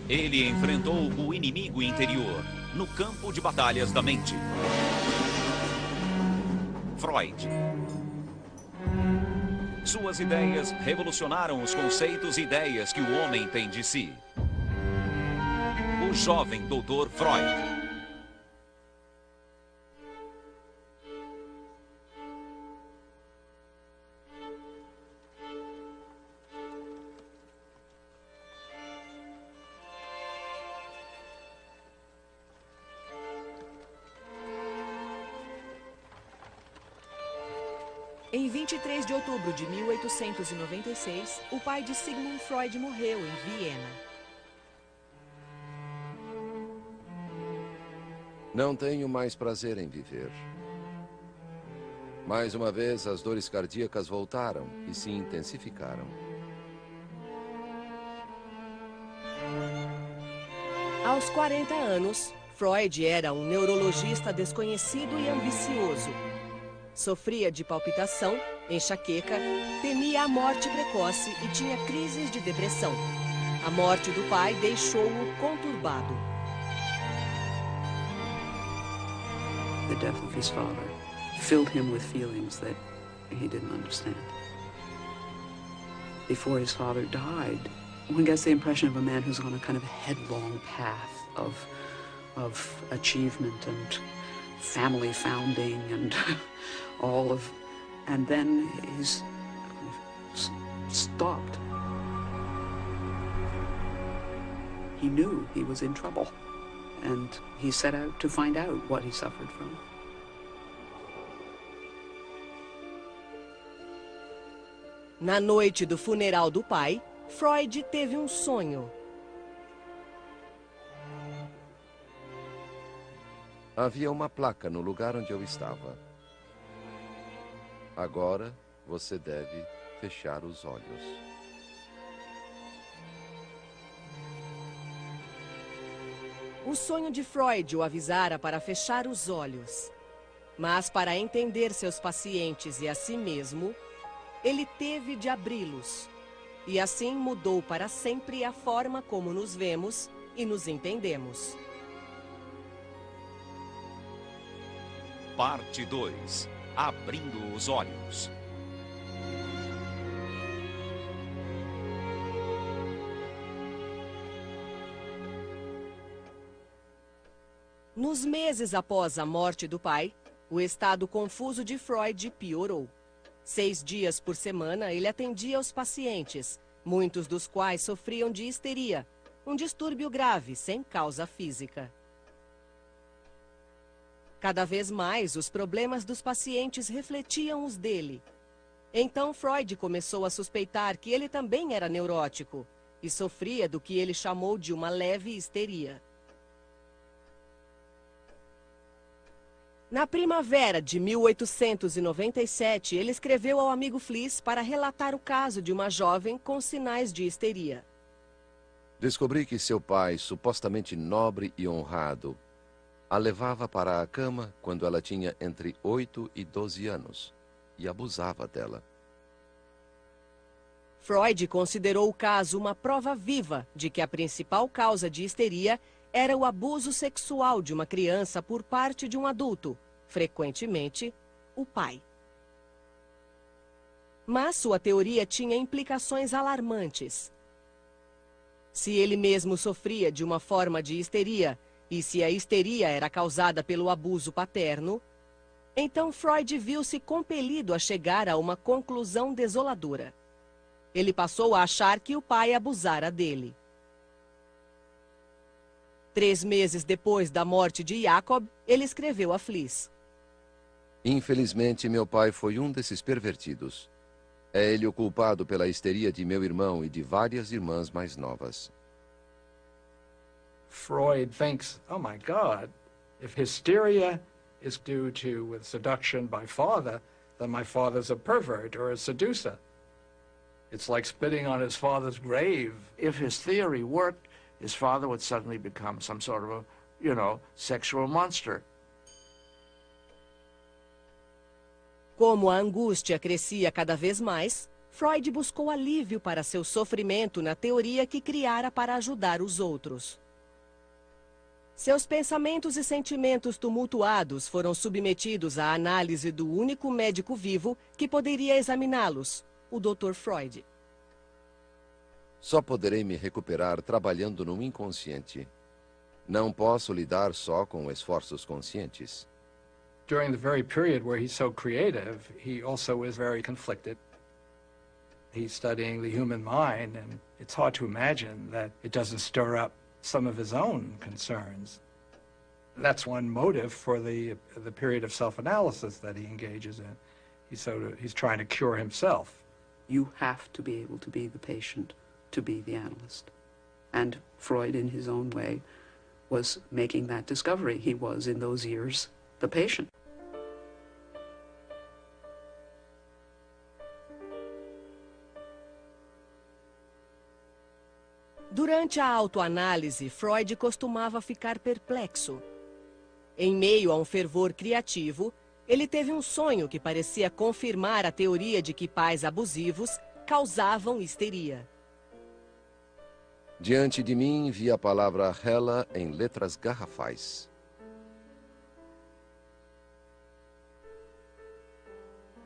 Ele enfrentou o inimigo interior no campo de batalhas da mente. Freud. Suas ideias revolucionaram os conceitos e ideias que o homem tem de si. O jovem Dr. Freud. Em 23 de outubro de 1896, o pai de Sigmund Freud morreu em Viena. Não tenho mais prazer em viver. Mais uma vez, as dores cardíacas voltaram e se intensificaram. Aos 40 anos, Freud era um neurologista desconhecido e ambicioso. Sofria de palpitação, enxaqueca, temia a morte precoce e tinha crises de depressão. A morte do pai deixou-o conturbado. The death of his father filled him with feelings that he didn't understand. Before his father died, one gets the impression of a man who's on a kind of headlong path of achievement and family founding and and then he's stopped. He knew he was in trouble, and he set out to find out what he suffered from. Na noite do funeral do pai, Freud teve um sonho. Havia uma placa no lugar onde eu estava. Agora você deve fechar os olhos. O sonho de Freud o avisara para fechar os olhos. Mas para entender seus pacientes e a si mesmo, ele teve de abri-los. E assim mudou para sempre a forma como nos vemos e nos entendemos. Parte 2. Abrindo os olhos. Nos meses após a morte do pai, o estado confuso de Freud piorou. 6 dias por semana ele atendia aos pacientes, muitos dos quais sofriam de histeria, um distúrbio grave sem causa física. Cada vez mais, os problemas dos pacientes refletiam os dele. Então, Freud começou a suspeitar que ele também era neurótico e sofria do que ele chamou de uma leve histeria. Na primavera de 1897, ele escreveu ao amigo Fliess para relatar o caso de uma jovem com sinais de histeria. Descobri que seu pai, supostamente nobre e honrado, a levava para a cama quando ela tinha entre 8 e 12 anos e abusava dela. Freud considerou o caso uma prova viva de que a principal causa de histeria era o abuso sexual de uma criança por parte de um adulto, frequentemente o pai. Mas sua teoria tinha implicações alarmantes. Se ele mesmo sofria de uma forma de histeria, e se a histeria era causada pelo abuso paterno, então Freud viu-se compelido a chegar a uma conclusão desoladora. Ele passou a achar que o pai abusara dele. 3 meses depois da morte de Jacob, ele escreveu a Fliess: Infelizmente, meu pai foi um desses pervertidos. É ele o culpado pela histeria de meu irmão e de várias irmãs mais novas. Freud thinks, oh my God, if hysteria is due to seduction by father, then my father's a pervert or a seducer. It's like spitting on his father's grave. If his theory worked, his father would suddenly become some sort of a, sexual monster. Como a angústia crescia cada vez mais, Freud buscou alívio para seu sofrimento na teoria que criara para ajudar os outros. Seus pensamentos e sentimentos tumultuados foram submetidos à análise do único médico vivo que poderia examiná-los, o Dr. Freud. Só poderei me recuperar trabalhando no inconsciente. Não posso lidar só com esforços conscientes. During the very period where he's so creative, he also is very conflicted. He's studying the human mind, and it's hard to imagine that it doesn't stir up some of his own concerns. That's one motive for the period of self-analysis that he engages in. He's trying to cure himself. You have to be able to be the patient, to be the analyst. And Freud, in his own way, was making that discovery. He was, in those years, the patient. Durante a autoanálise, Freud costumava ficar perplexo. Em meio a um fervor criativo, ele teve um sonho que parecia confirmar a teoria de que pais abusivos causavam histeria. Diante de mim vi a palavra Hela em letras garrafais.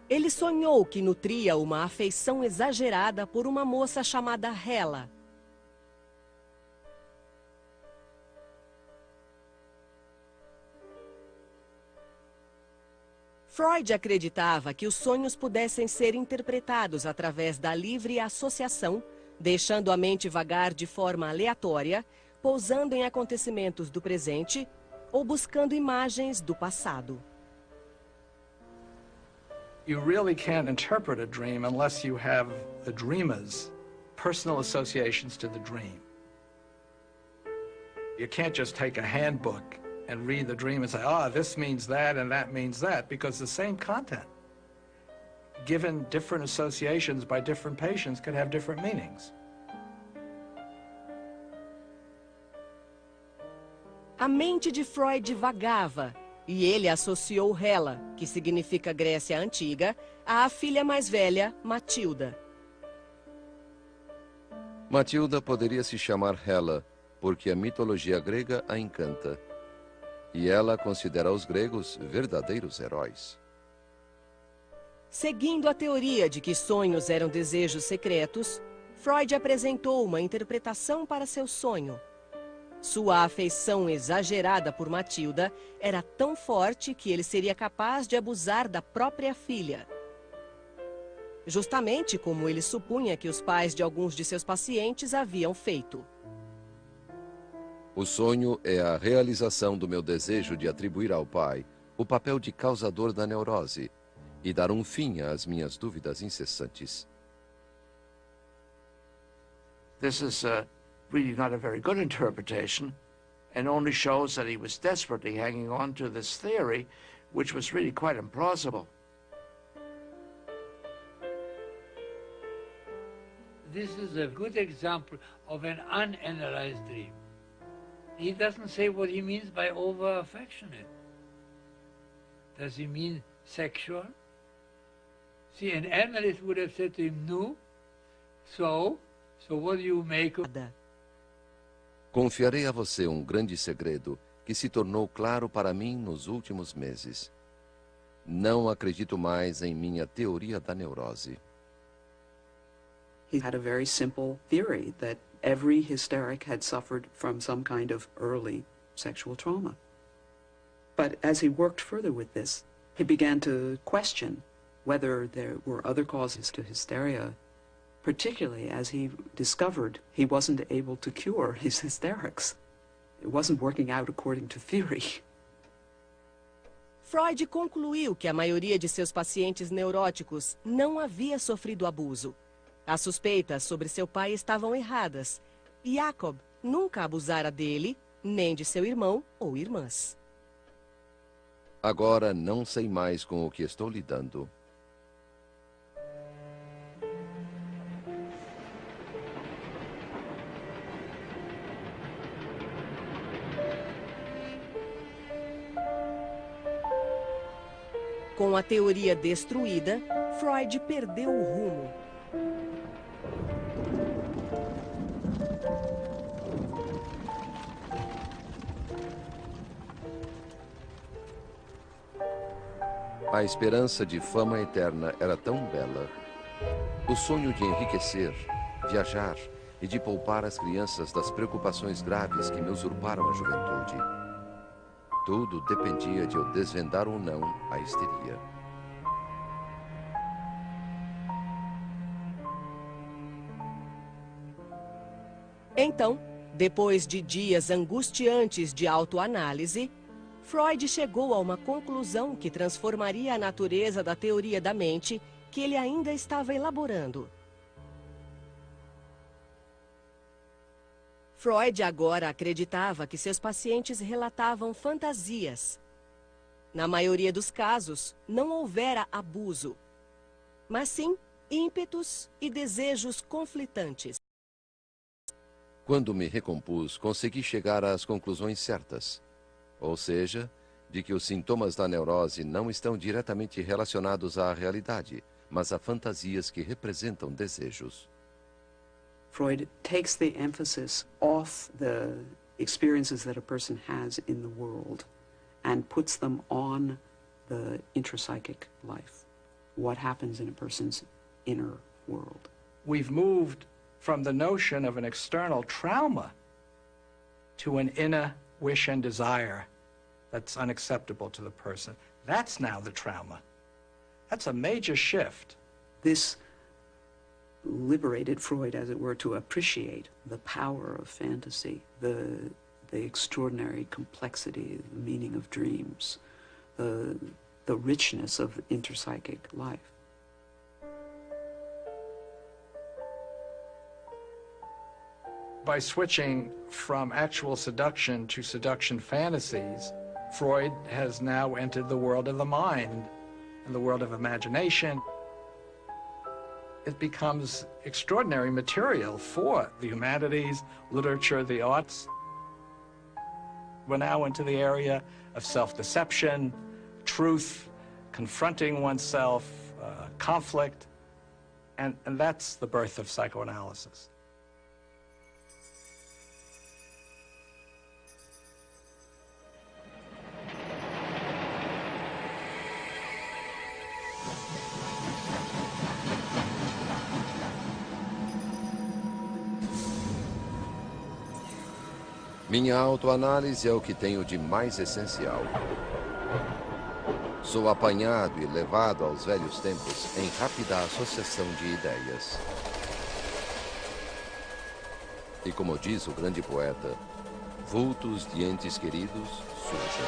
Ele sonhou que nutria uma afeição exagerada por uma moça chamada Hela. Freud acreditava que os sonhos pudessem ser interpretados através da livre associação, deixando a mente vagar de forma aleatória, pousando em acontecimentos do presente ou buscando imagens do passado. You really can't interpret a dream unless you have the dreamer's personal associations to the dream. You can't just take a handbook and read the dream and say, this means that and that means that, because the same content, given different associations by different patients, could have different meanings. A mente de Freud vagava, e ele associou Hela, que significa Grécia Antiga, à filha mais velha, Matilda. Matilda poderia se chamar Hela, porque a mitologia grega a encanta. E ela considera os gregos verdadeiros heróis. Seguindo a teoria de que sonhos eram desejos secretos, Freud apresentou uma interpretação para seu sonho. Sua afeição exagerada por Matilda era tão forte que ele seria capaz de abusar da própria filha. Justamente como ele supunha que os pais de alguns de seus pacientes haviam feito. O sonho é a realização do meu desejo de atribuir ao pai o papel de causador da neurose e dar um fim às minhas dúvidas incessantes. This is really not a very good interpretation, and only shows that he was desperately hanging on to this theory, which was really quite implausible. This is a good example of an unanalyzed dream. He doesn't say what he means by over-affectionate. Does he mean sexual? See, an analyst would have said to him, no. So what do you make of that? Confiarei a você um grande segredo que se tornou claro para mim nos últimos meses. Não acredito mais em minha teoria da neurose. He had a very simple theory that every hysteric had suffered from some kind of early sexual trauma. But as he worked further with this, he began to question whether there were other causes to hysteria, particularly as he discovered he wasn't able to cure his hysterics. It wasn't working out according to theory. Freud concluiu que a maioria de seus pacientes neuróticos não havia sofrido abuso. As suspeitas sobre seu pai estavam erradas, e Jacob nunca abusara dele, nem de seu irmão ou irmãs. Agora não sei mais com o que estou lidando. Com a teoria destruída, Freud perdeu o rumo. A esperança de fama eterna era tão bela. O sonho de enriquecer, viajar e de poupar as crianças das preocupações graves que me usurparam a juventude. Tudo dependia de eu desvendar ou não a histeria. Então, depois de dias angustiantes de autoanálise, Freud chegou a uma conclusão que transformaria a natureza da teoria da mente que ele ainda estava elaborando. Freud agora acreditava que seus pacientes relatavam fantasias. Na maioria dos casos, não houvera abuso, mas sim ímpetos e desejos conflitantes. Quando me recompus, consegui chegar às conclusões certas. Ou seja, de que os sintomas da neurose não estão diretamente relacionados à realidade, mas a fantasias que representam desejos. Freud takes the emphasis off the experiences that a person has in the world and puts them on the intrapsychic life, what happens in a person's inner world. We've moved from the notion of an external trauma to an inner wish and desire that's unacceptable to the person. That's now the trauma. That's a major shift. This liberated Freud, as it were, to appreciate the power of fantasy, the extraordinary complexity, the meaning of dreams, the richness of interpsychic life. By switching from actual seduction to seduction fantasies, Freud has now entered the world of the mind and the world of imagination. It becomes extraordinary material for the humanities, literature, the arts. We're now into the area of self-deception, truth, confronting oneself, conflict, and that's the birth of psychoanalysis. Minha autoanálise é o que tenho de mais essencial. Sou apanhado e levado aos velhos tempos em rápida associação de ideias. E como diz o grande poeta, vultos de entes queridos surgem.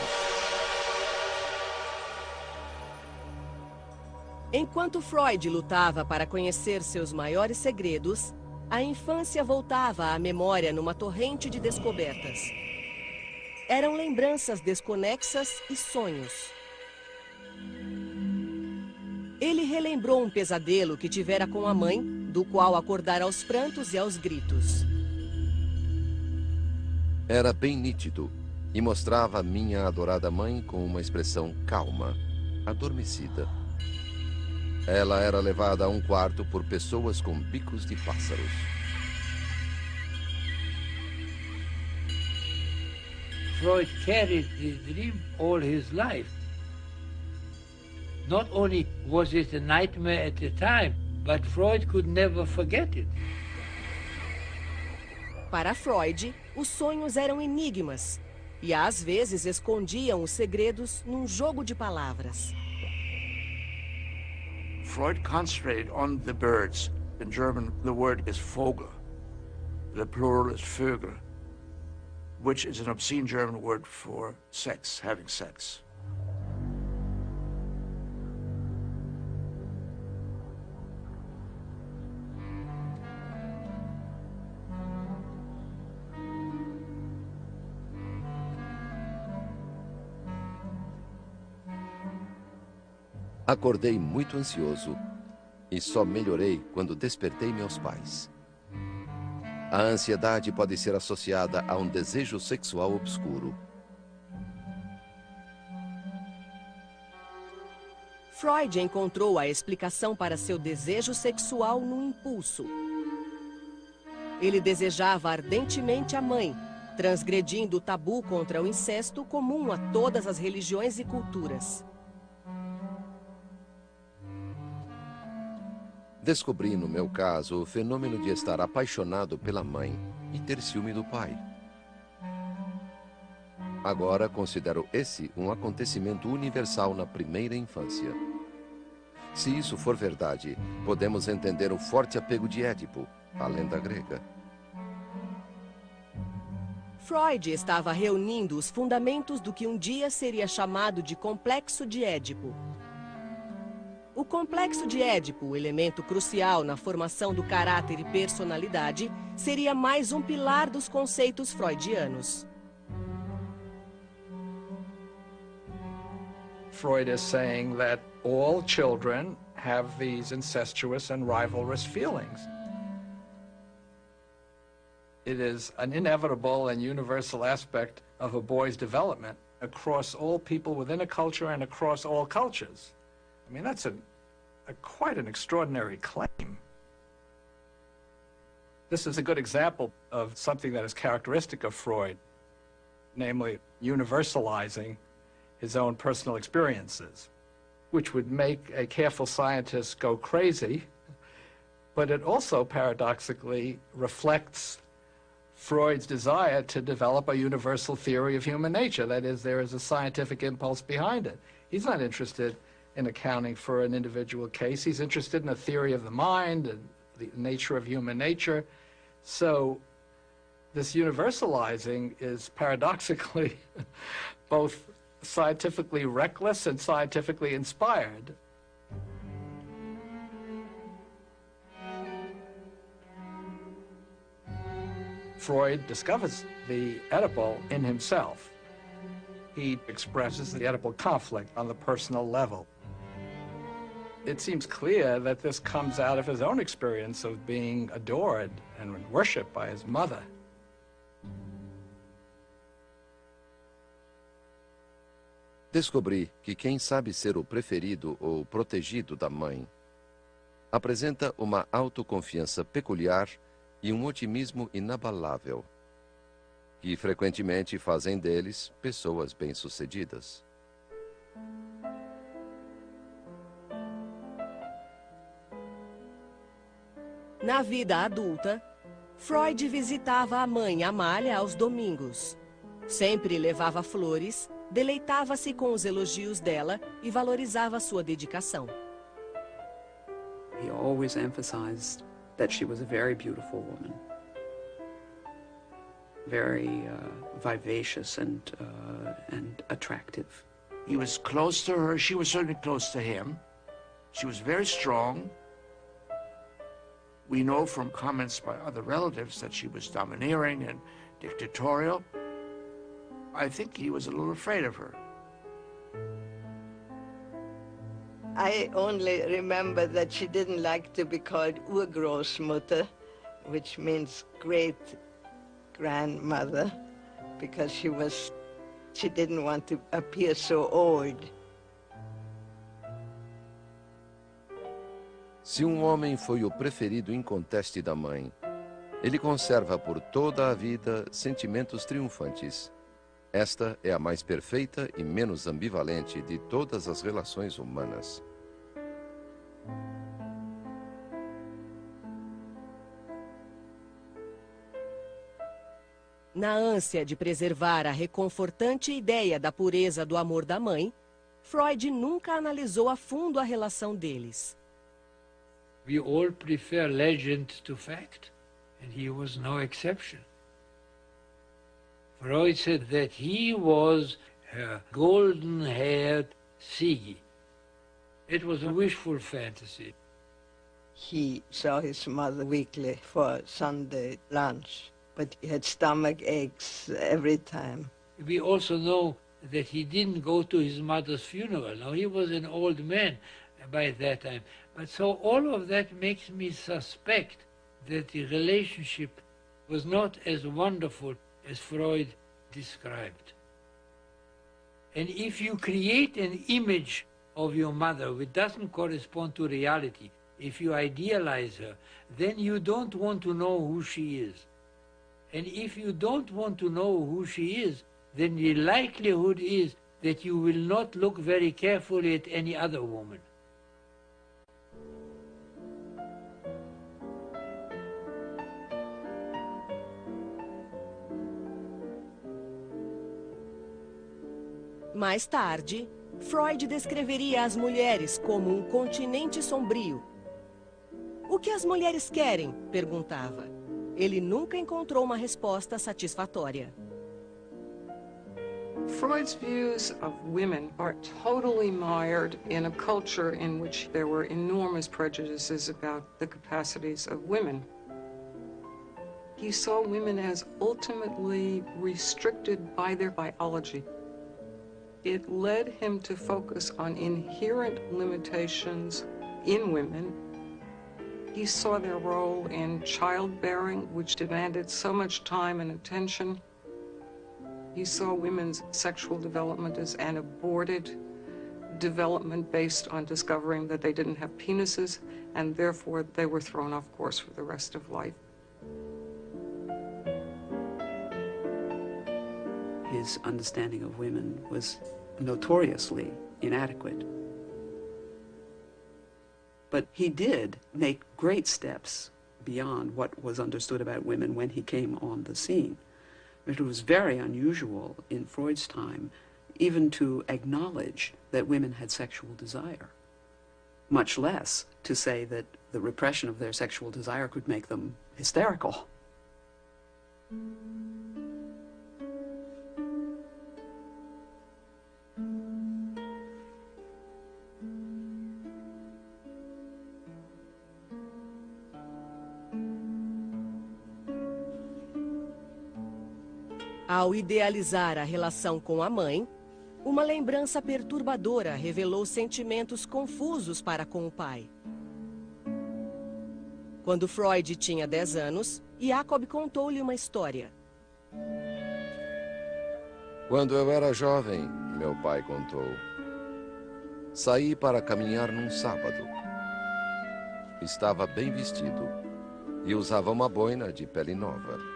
Enquanto Freud lutava para conhecer seus maiores segredos, a infância voltava à memória numa torrente de descobertas. Eram lembranças desconexas e sonhos. Ele relembrou um pesadelo que tivera com a mãe, do qual acordara aos prantos e aos gritos. Era bem nítido e mostrava minha adorada mãe com uma expressão calma, adormecida. Ela era levada a um quarto por pessoas com bicos de pássaros. Freud carried this dream all his life. Not only was it a nightmare at the time, but Freud could never forget it. Para Freud, os sonhos eram enigmas e às vezes escondiam os segredos num jogo de palavras. Freud concentrated on the birds. In German, the word is Vogel. The plural is Vögel, which is an obscene German word for sex, having sex. Acordei muito ansioso e só melhorei quando despertei meus pais. A ansiedade pode ser associada a um desejo sexual obscuro. Freud encontrou a explicação para seu desejo sexual no impulso. Ele desejava ardentemente a mãe, transgredindo o tabu contra o incesto comum a todas as religiões e culturas. Descobri, no meu caso, o fenômeno de estar apaixonado pela mãe e ter ciúme do pai. Agora considero esse um acontecimento universal na primeira infância. Se isso for verdade, podemos entender o forte apego de Édipo, a lenda grega. Freud estava reunindo os fundamentos do que um dia seria chamado de complexo de Édipo. O complexo de Édipo, o elemento crucial na formação do caráter e personalidade, seria mais um pilar dos conceitos freudianos. Freud is saying that all children have these incestuous and rivalrous feelings. It is an inevitable and universal aspect of a boy's development across all people within a culture and across all cultures. I mean, that's quite an extraordinary claim. This is a good example of something that is characteristic of Freud, namely universalizing his own personal experiences, which would make a careful scientist go crazy, but it also paradoxically reflects Freud's desire to develop a universal theory of human nature. That is, there is a scientific impulse behind it. He's not interested in accounting for an individual case. He's interested in a theory of the mind and the nature of human nature. So this universalizing is paradoxically both scientifically reckless and scientifically inspired. Freud discovers the Oedipal in himself. He expresses the Oedipal conflict on the personal level. It seems clear that this comes out of his own experience of being adored and worshipped by his mother. Descobri que quem sabe ser o preferido ou protegido da mãe apresenta uma autoconfiança peculiar e um otimismo inabalável, que frequentemente fazem deles pessoas bem-sucedidas. Na vida adulta, Freud visitava a mãe Amália aos domingos. Sempre levava flores, deleitava-se com os elogios dela e valorizava sua dedicação. He always emphasized that she was a very beautiful woman, very vivacious and attractive. He was close to her. She was certainly close to him. She was very strong. We know from comments by other relatives that she was domineering and dictatorial. I think he was a little afraid of her. I only remember that she didn't like to be called Urgroßmutter, which means great-grandmother, because she didn't want to appear so old. Se um homem foi o preferido inconteste da mãe, ele conserva por toda a vida sentimentos triunfantes. Esta é a mais perfeita e menos ambivalente de todas as relações humanas. Na ânsia de preservar a reconfortante ideia da pureza do amor da mãe, Freud nunca analisou a fundo a relação deles. We all prefer legend to fact, and he was no exception. Freud said that he was her golden-haired Sigi. It was a wishful fantasy. He saw his mother weekly for Sunday lunch, but he had stomach aches every time. We also know that he didn't go to his mother's funeral. Now, he was an old man by that time. But so all of that makes me suspect that the relationship was not as wonderful as Freud described. And if you create an image of your mother which doesn't correspond to reality, if you idealize her, then you don't want to know who she is. And if you don't want to know who she is, then the likelihood is that you will not look very carefully at any other woman. Mais tarde, Freud descreveria as mulheres como um continente sombrio. O que as mulheres querem? Perguntava. Ele nunca encontrou uma resposta satisfatória. Freud's views of women are totally mired in a culture in which there were enormous prejudices about the capacities of women. He saw women as ultimately restricted by their biology. It led him to focus on inherent limitations in women. He saw their role in childbearing, which demanded so much time and attention. He saw women's sexual development as an aborted development based on discovering that they didn't have penises, and therefore they were thrown off course for the rest of life. His understanding of women was notoriously inadequate. But he did make great steps beyond what was understood about women when he came on the scene. It was very unusual in Freud's time even to acknowledge that women had sexual desire, much less to say that the repression of their sexual desire could make them hysterical. Ao idealizar a relação com a mãe, uma lembrança perturbadora revelou sentimentos confusos para com o pai. Quando Freud tinha 10 anos, Jacob contou-lhe uma história. Quando eu era jovem, meu pai contou, saí para caminhar num sábado. Estava bem vestido e usava uma boina de pele nova.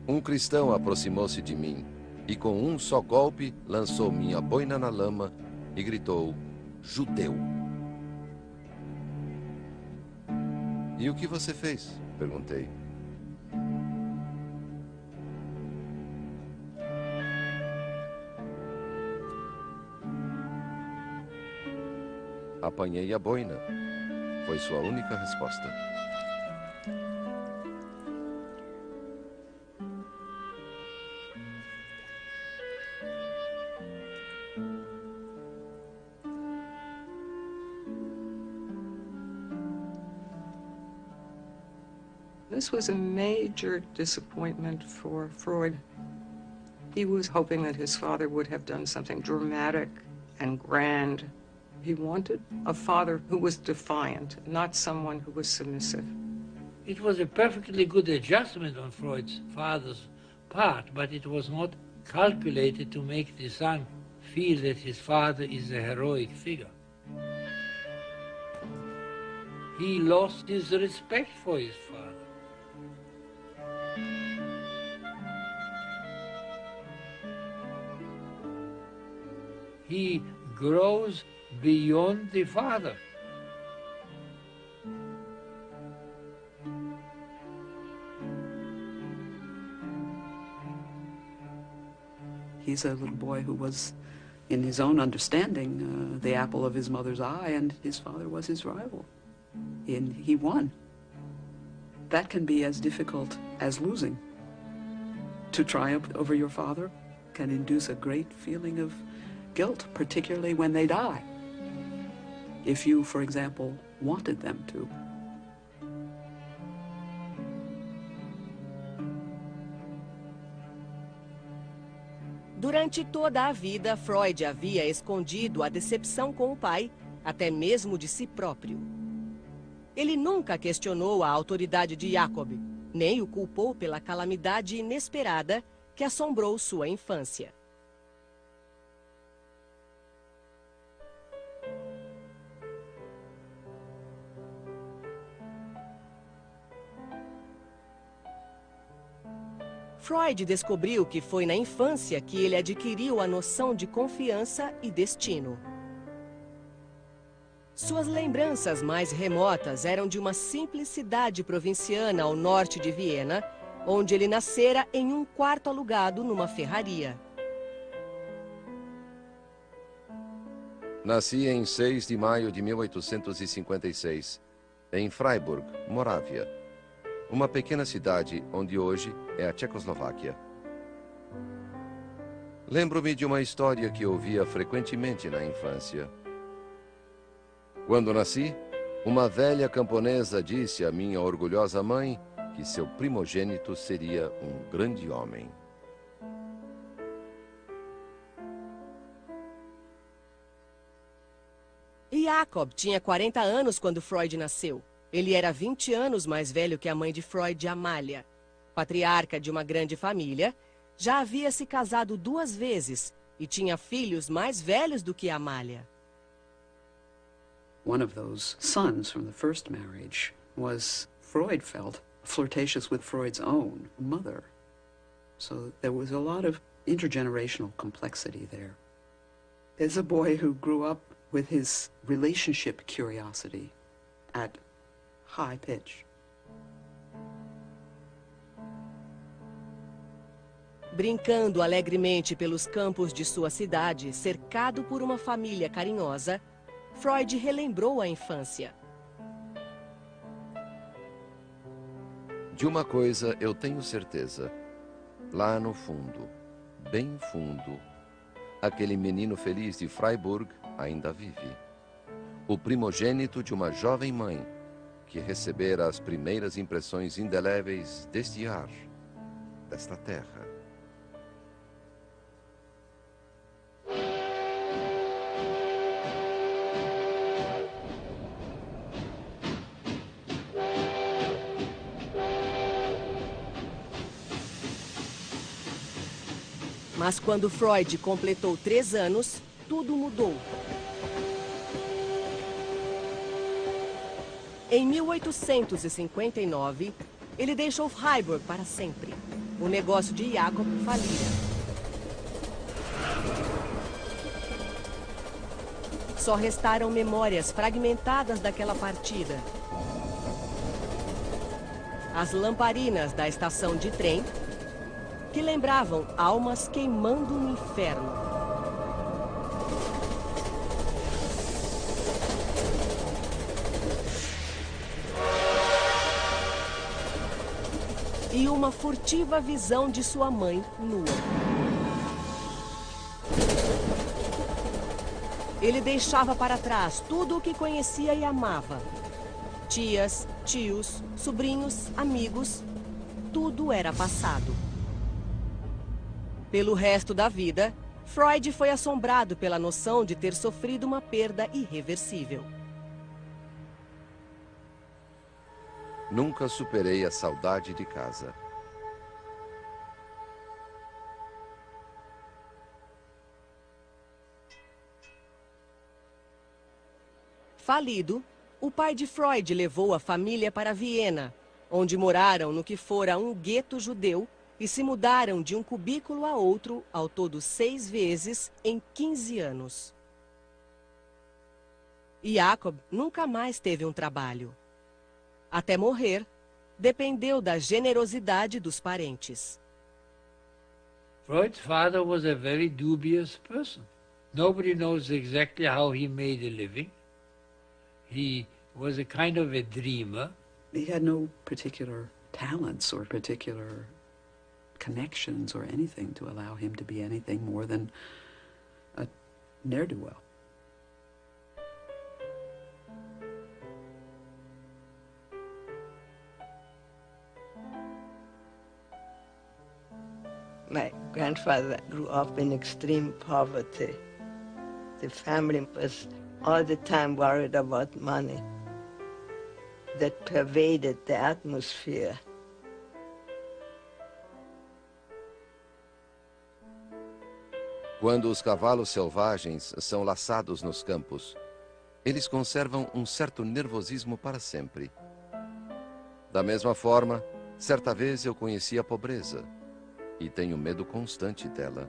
Um cristão aproximou-se de mim e com um só golpe lançou minha boina na lama e gritou, judeu. E o que você fez? Perguntei. Apanhei a boina. Foi sua única resposta. This was a major disappointment for Freud. He was hoping that his father would have done something dramatic and grand. He wanted a father who was defiant, not someone who was submissive. It was a perfectly good adjustment on Freud's father's part, but it was not calculated to make the son feel that his father is a heroic figure. He lost his respect for his father. He grows beyond the father. He's a little boy who was, in his own understanding, the apple of his mother's eye, and his father was his rival. And he won. That can be as difficult as losing. To triumph over your father can induce a great feeling of guilt, particularly when they die. If you, for example, wanted them to. Durante toda a vida, Freud havia escondido a decepção com o pai, até mesmo de si próprio. Ele nunca questionou a autoridade de Jacob, nem o culpou pela calamidade inesperada que assombrou sua infância. Freud descobriu que foi na infância que ele adquiriu a noção de confiança e destino. Suas lembranças mais remotas eram de uma simples cidade provinciana ao norte de Viena, onde ele nascera em um quarto alugado numa ferraria. Nasci em 6 de maio de 1856, em Freiburg, Morávia, uma pequena cidade onde hoje é a Tchecoslováquia. Lembro-me de uma história que ouvia frequentemente na infância. Quando nasci, uma velha camponesa disse à minha orgulhosa mãe que seu primogênito seria um grande homem. Jacob tinha 40 anos quando Freud nasceu. Ele era 20 anos mais velho que a mãe de Freud, Amália. Patriarca de uma grande família, já havia se casado 2 vezes e tinha filhos mais velhos do que Amália. One of those sons from the first marriage was, Freud felt, flirtatious with Freud's own mother. So there was a lot of intergenerational complexity there. There's a boy who grew up with his relationship curiosity at high pitch. Brincando alegremente pelos campos de sua cidade, cercado por uma família carinhosa, Freud relembrou a infância. De uma coisa eu tenho certeza. Lá no fundo, bem fundo, aquele menino feliz de Freiburg ainda vive. O primogênito de uma jovem mãe que recebera as primeiras impressões indeléveis deste ar, desta terra. Mas quando Freud completou 3 anos, tudo mudou. Em 1859, ele deixou Freiburg para sempre. O negócio de Jacob falira. Só restaram memórias fragmentadas daquela partida. As lamparinas da estação de trem, que lembravam almas queimando no inferno. E uma furtiva visão de sua mãe nua. Ele deixava para trás tudo o que conhecia e amava. Tias, tios, sobrinhos, amigos, tudo era passado. Pelo resto da vida, Freud foi assombrado pela noção de ter sofrido uma perda irreversível. Nunca superei a saudade de casa. Falido, o pai de Freud levou a família para Viena, onde moraram no que fora um gueto judeu e se mudaram de um cubículo a outro, ao todo 6 vezes, em 15 anos. Jacob nunca mais teve um trabalho. Até morrer, dependeu da generosidade dos parentes. Freud's father was a very dubious person. Nobody knows exactly how he made a living. He was a kind of a dreamer. He had no particular talents or particular connections or anything to allow him to be anything more than a ne'er-do-well. My grandfather grew up in extreme poverty. The family was all the time worried about money. That pervaded the atmosphere. Quando os cavalos selvagens são laçados nos campos, eles conservam um certo nervosismo para sempre. Da mesma forma, certa vez eu conheci a pobreza e tenho medo constante dela.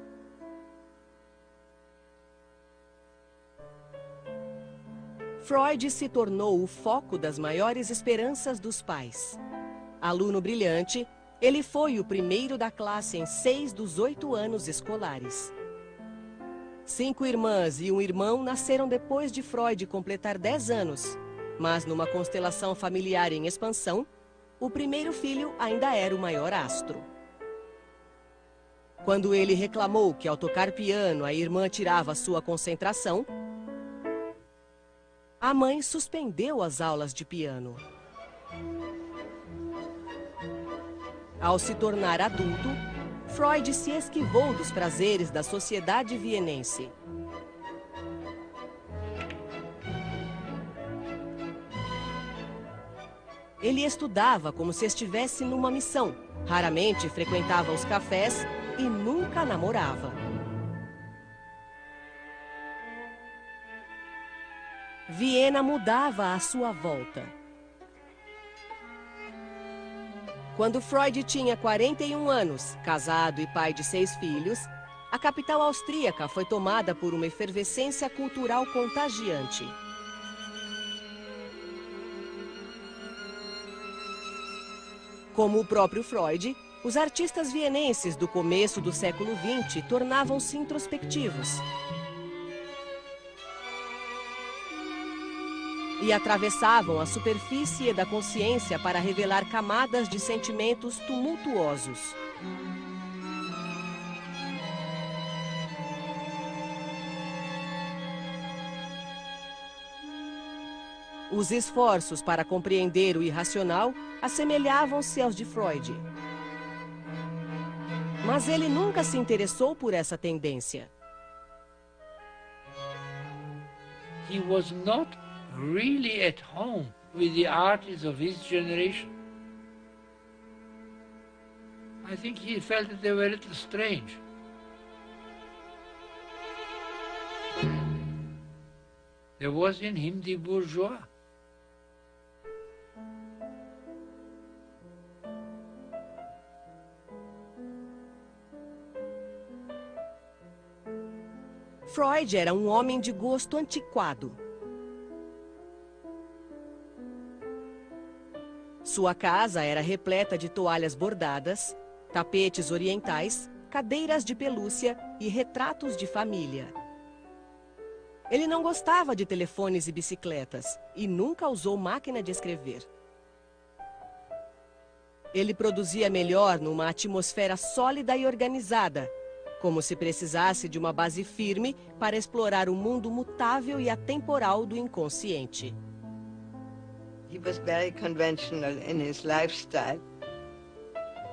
Freud se tornou o foco das maiores esperanças dos pais. Aluno brilhante, ele foi o primeiro da classe em 6 dos 8 anos escolares. 5 irmãs e um irmão nasceram depois de Freud completar 10 anos, mas numa constelação familiar em expansão, o primeiro filho ainda era o maior astro. Quando ele reclamou que ao tocar piano a irmã tirava sua concentração, a mãe suspendeu as aulas de piano. Ao se tornar adulto, Freud se esquivou dos prazeres da sociedade vienense. Ele estudava como se estivesse numa missão, raramente frequentava os cafés e nunca namorava. Viena mudava à sua volta. Quando Freud tinha 41 anos, casado e pai de 6 filhos, a capital austríaca foi tomada por uma efervescência cultural contagiante. Como o próprio Freud, os artistas vienenses do começo do século XX tornavam-se introspectivos e atravessavam a superfície da consciência para revelar camadas de sentimentos tumultuosos. Os esforços para compreender o irracional assemelhavam-se aos de Freud. Mas ele nunca se interessou por essa tendência. He was not really at home with the artists of his generation. I think he felt that they were a little strange. There was in him the bourgeois. Freud era um homem de gosto antiquado. Sua casa era repleta de toalhas bordadas, tapetes orientais, cadeiras de pelúcia e retratos de família. Ele não gostava de telefones e bicicletas e nunca usou máquina de escrever. Ele produzia melhor numa atmosfera sólida e organizada, como se precisasse de uma base firme para explorar o mundo mutável e atemporal do inconsciente. He was very conventional in his lifestyle.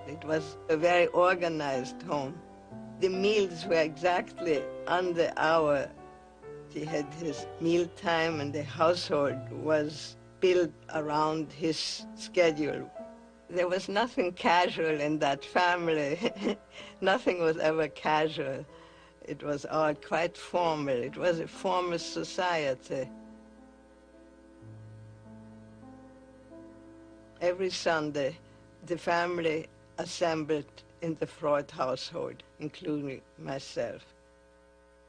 It was a very organized home. The meals were exactly on the hour. He had his meal time and the household was built around his schedule. There was nothing casual in that family. Nothing was ever casual. It was all quite formal. It was a formal society. Every Sunday, the family assembled in the Freud household, including myself.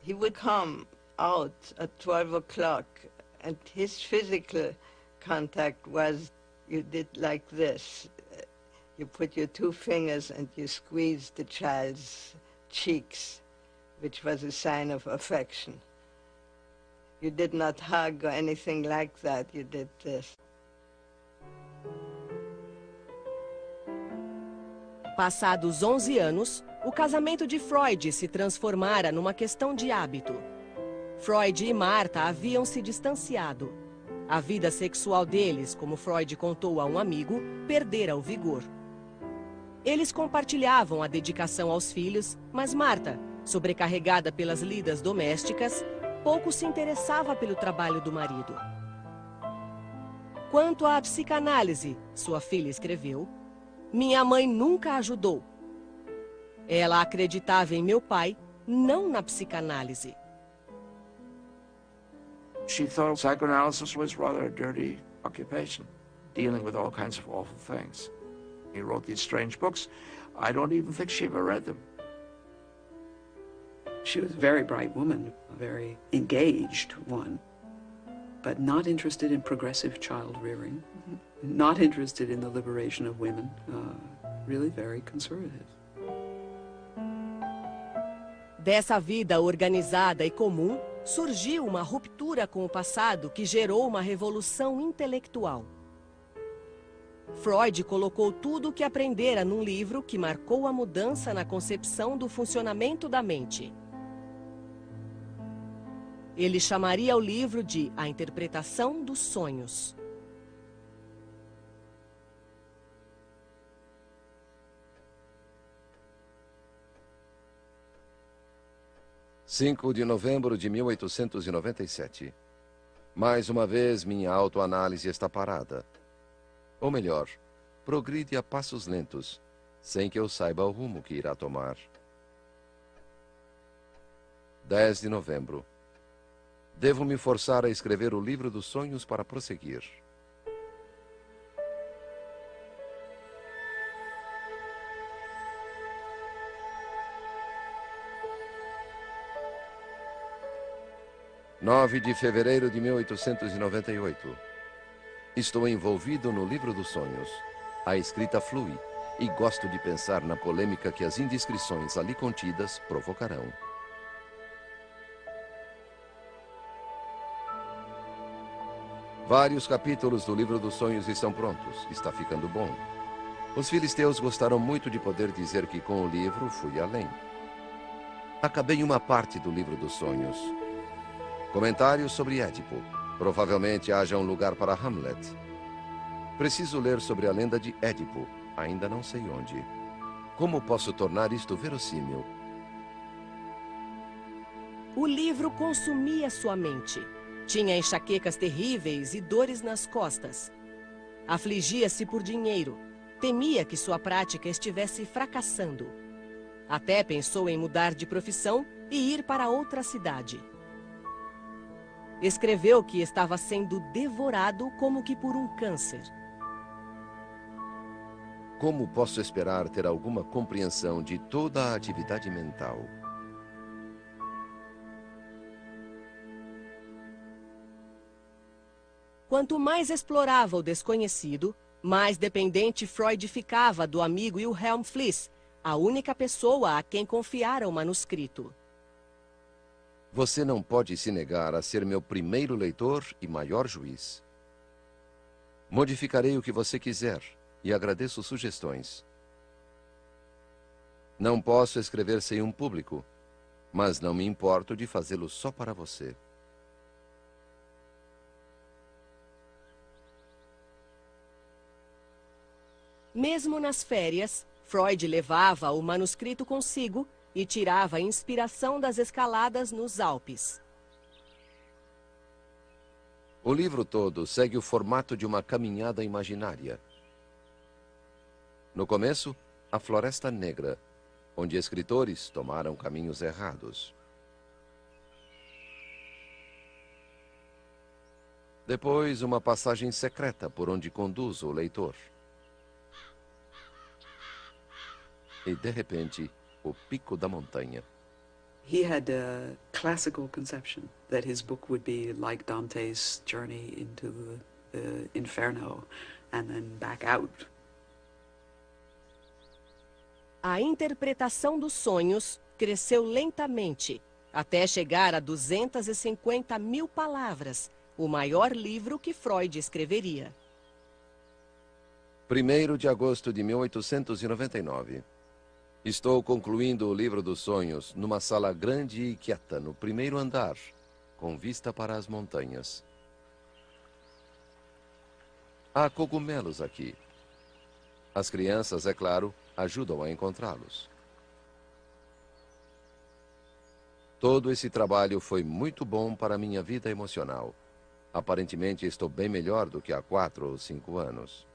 He would come out at 12 o'clock, and his physical contact was, you did like this. You put your 2 fingers and you squeeze the child's cheeks, which was a sign of affection. You did not hug or anything like that, you did this. Passados 11 anos, o casamento de Freud se transformara numa questão de hábito. Freud e Martha haviam se distanciado. A vida sexual deles, como Freud contou a um amigo, perdera o vigor. Eles compartilhavam a dedicação aos filhos, mas Martha, sobrecarregada pelas lidas domésticas, pouco se interessava pelo trabalho do marido. Quanto à psicanálise, sua filha escreveu, minha mãe nunca ajudou. Ela acreditava em meu pai, não na psicanálise. She thought psychoanalysis was rather a dirty occupation, dealing with all kinds of awful things. He wrote these strange books. I don't even think she ever read them. She was a very bright woman, a very engaged one, but not interested in progressive child rearing, not interested in the liberation of women, really very conservative. Dessa vida organizada e comum, surgiu uma ruptura com o passado que gerou uma revolução intelectual. Freud colocou tudo o que aprendera num livro que marcou a mudança na concepção do funcionamento da mente. Ele chamaria o livro de A Interpretação dos Sonhos. De novembro de 1897. Mais uma vez, minha autoanálise está parada. Ou melhor, progride a passos lentos, sem que eu saiba o rumo que irá tomar. 10 de novembro. Devo me forçar a escrever o livro dos sonhos para prosseguir. De fevereiro de 1898. Estou envolvido no livro dos sonhos. A escrita flui e gosto de pensar na polêmica que as indiscrições ali contidas provocarão. Vários capítulos do livro dos sonhos estão prontos. Está ficando bom. Os filisteus gostaram muito de poder dizer que com o livro fui além. Acabei uma parte do livro dos sonhos. Comentários sobre Édipo. Provavelmente haja um lugar para Hamlet. Preciso ler sobre a lenda de Édipo. Ainda não sei onde. Como posso tornar isto verossímil? O livro consumia sua mente. Tinha enxaquecas terríveis e dores nas costas. Afligia-se por dinheiro. Temia que sua prática estivesse fracassando. Até pensou em mudar de profissão e ir para outra cidade. Escreveu que estava sendo devorado como que por um câncer. Como posso esperar ter alguma compreensão de toda a atividade mental? Quanto mais explorava o desconhecido, mais dependente Freud ficava do amigo Wilhelm Fliess, a única pessoa a quem confiara o manuscrito. Você não pode se negar a ser meu primeiro leitor e maior juiz. Modificarei o que você quiser e agradeço sugestões. Não posso escrever sem um público, mas não me importo de fazê-lo só para você. Mesmo nas férias, Freud levava o manuscrito consigo e tirava a inspiração das escaladas nos Alpes. O livro todo segue o formato de uma caminhada imaginária. No começo, a Floresta Negra, onde escritores tomaram caminhos errados. Depois, uma passagem secreta por onde conduz o leitor. E, de repente, o pico da montanha. He had a classical conception that his book would be like Dante's journey into the Inferno and then back out. A interpretação dos sonhos cresceu lentamente, até chegar a 250.000 palavras, o maior livro que Freud escreveria. 1º de agosto de 1899. Estou concluindo o livro dos sonhos numa sala grande e quieta no primeiro andar, com vista para as montanhas. Há cogumelos aqui. As crianças, é claro, ajudam a encontrá-los. Todo esse trabalho foi muito bom para minha vida emocional. Aparentemente estou bem melhor do que há 4 ou 5 anos.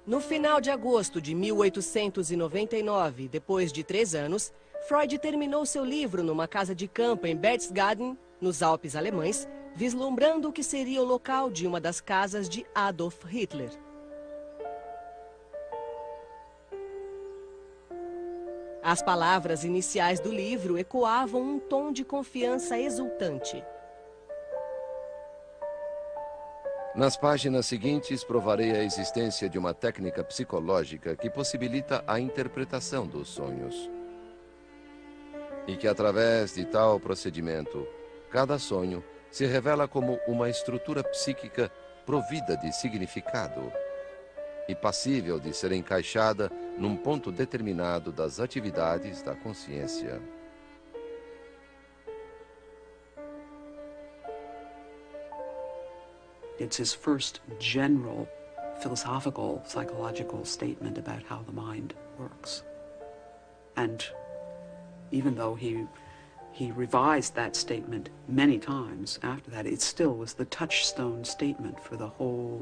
No final de agosto de 1899, depois de 3 anos, Freud terminou seu livro numa casa de campo em Berchtesgaden, nos Alpes alemães, vislumbrando o que seria o local de uma das casas de Adolf Hitler. As palavras iniciais do livro ecoavam um tom de confiança exultante. Nas páginas seguintes, provarei a existência de uma técnica psicológica que possibilita a interpretação dos sonhos. E que, através de tal procedimento, cada sonho se revela como uma estrutura psíquica provida de significado e passível de ser encaixada num ponto determinado das atividades da consciência. It's his first general philosophical, psychological statement about how the mind works. And even though he revised that statement many times after that, it still was the touchstone statement for the whole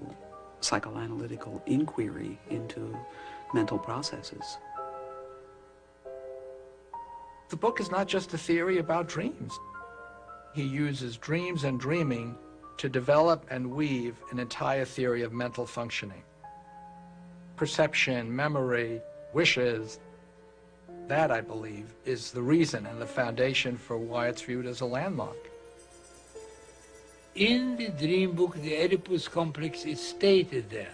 psychoanalytical inquiry into mental processes. The book is not just a theory about dreams. He uses dreams and dreaming to develop and weave an entire theory of mental functioning. Perception, memory, wishes. That, I believe, is the reason and the foundation for why it's viewed as a landmark. In the dream book, the Oedipus complex is stated there.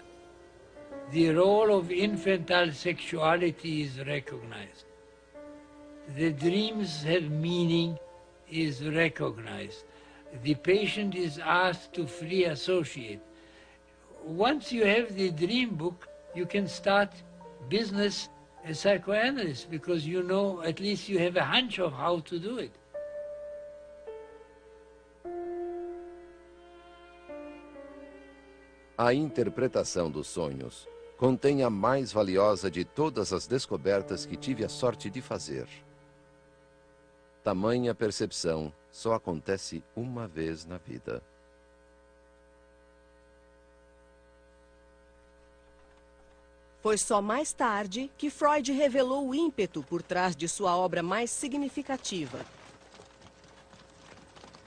The role of infantile sexuality is recognized. The dreams have meaning is recognized. The patient is asked to free associate. Once you have the dream book, you can start business as psychoanalyst because you know, at least you have a hunch of how to do it. A interpretação dos sonhos contém a mais valiosa de todas as descobertas que tive a sorte de fazer. Tamanha percepção só acontece uma vez na vida. Foi só mais tarde que Freud revelou o ímpeto por trás de sua obra mais significativa.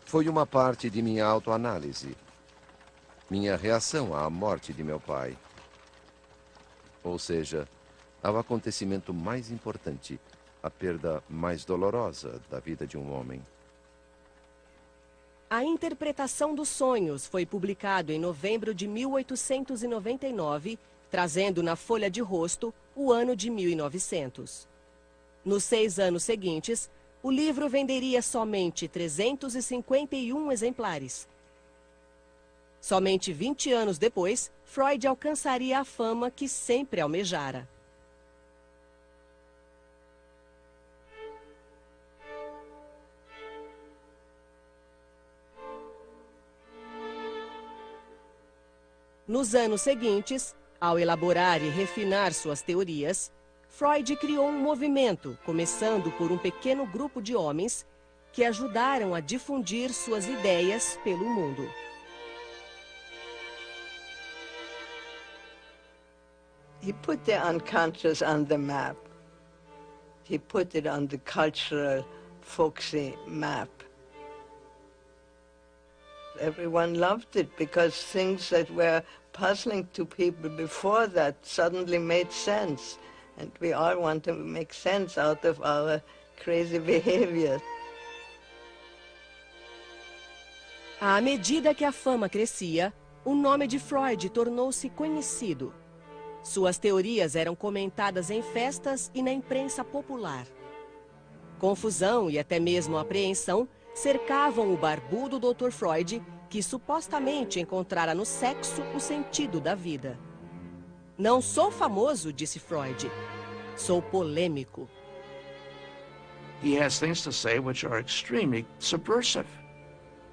Foi uma parte de minha autoanálise, minha reação à morte de meu pai. Ou seja, ao acontecimento mais importante, a perda mais dolorosa da vida de um homem. A Interpretação dos Sonhos foi publicado em novembro de 1899, trazendo na folha de rosto o ano de 1900. Nos 6 anos seguintes, o livro venderia somente 351 exemplares. Somente 20 anos depois, Freud alcançaria a fama que sempre almejara. Nos anos seguintes, ao elaborar e refinar suas teorias, Freud criou um movimento, começando por um pequeno grupo de homens que ajudaram a difundir suas ideias pelo mundo. He put the unconscious on the map. He put it on the cultural, folksy map. Everyone loved it because things that were puzzling to people before that suddenly made sense. And we all want to make sense out of our crazy behavior. À medida que a fama crescia, o nome de Freud tornou-se conhecido. Suas teorias eram comentadas em festas e na imprensa popular. Confusão e até mesmo apreensão cercavam o barbudo Dr. Freud, que supostamente encontrara no sexo o sentido da vida. Não sou famoso, disse Freud. Sou polêmico. He has things to say which are extremely subversive.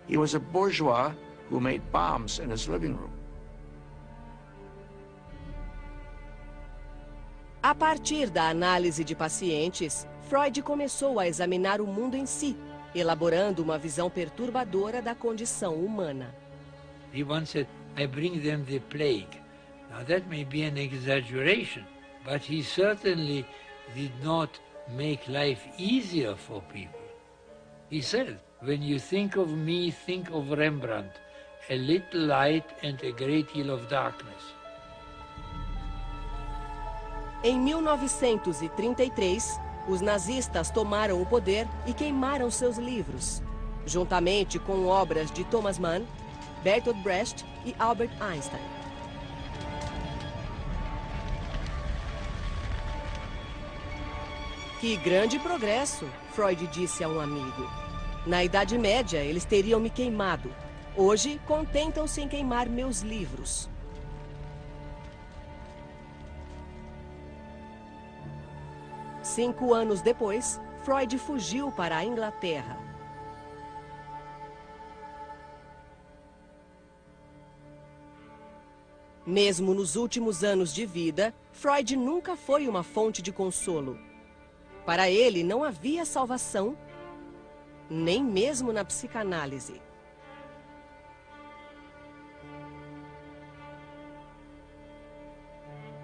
He was a bourgeois who made bombs in his living room. A partir da análise de pacientes, Freud começou a examinar o mundo em si, elaborando uma visão perturbadora da condição humana. He once said, I bring them the plague, Now that may be an exaggeration, but he certainly did not make life easier for people. He said, when you think of me, think of Rembrandt, a little light and a great deal of darkness. Em 1933, os nazistas tomaram o poder e queimaram seus livros, juntamente com obras de Thomas Mann, Bertolt Brecht e Albert Einstein. Que grande progresso, Freud disse a um amigo. Na Idade Média, eles teriam me queimado. Hoje, contentam-se em queimar meus livros. Cinco anos depois, Freud fugiu para a Inglaterra. Mesmo nos últimos anos de vida, Freud nunca foi uma fonte de consolo. Para ele, não havia salvação, nem mesmo na psicanálise.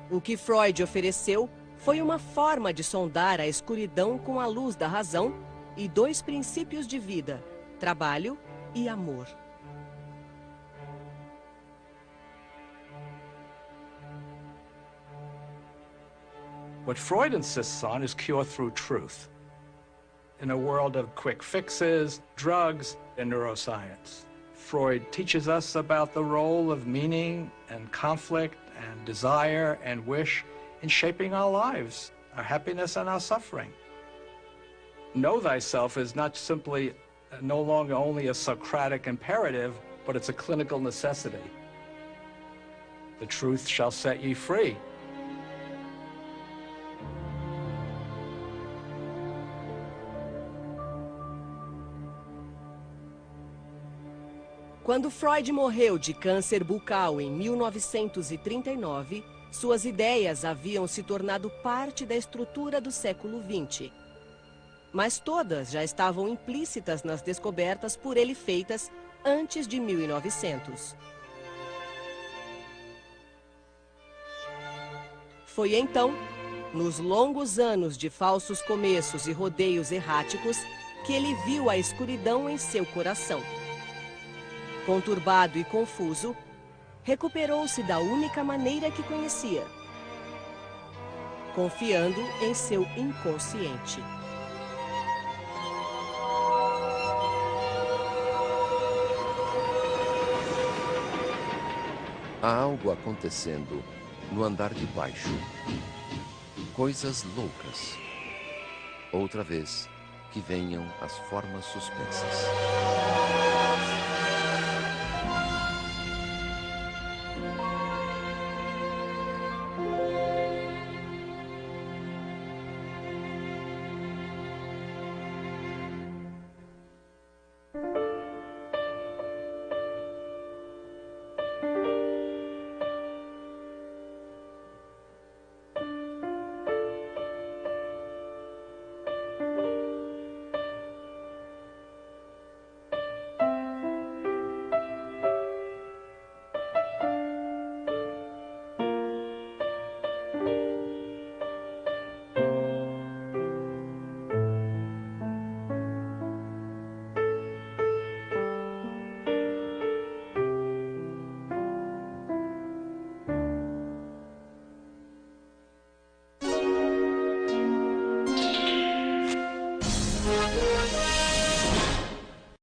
O que Freud ofereceu foi uma forma de sondar a escuridão com a luz da razão e dois princípios de vida, trabalho e amor. What Freud insists on is cure through truth, in a world of quick fixes, drugs, and neuroscience. Freud teaches us about the role of meaning and conflict and desire and wish in shaping our lives, our happiness and our suffering. Know thyself is not simply no longer only a Socratic imperative, but it's a clinical necessity. The truth shall set ye free. Quando Freud morreu de câncer bucal em 1939, suas ideias haviam se tornado parte da estrutura do século XX. Mas todas já estavam implícitas nas descobertas por ele feitas antes de 1900. Foi então, nos longos anos de falsos começos e rodeios erráticos, que ele viu a escuridão em seu coração. Conturbado e confuso, recuperou-se da única maneira que conhecia, confiando em seu inconsciente. Há algo acontecendo no andar de baixo. Coisas loucas. Outra vez, que venham as formas suspensas.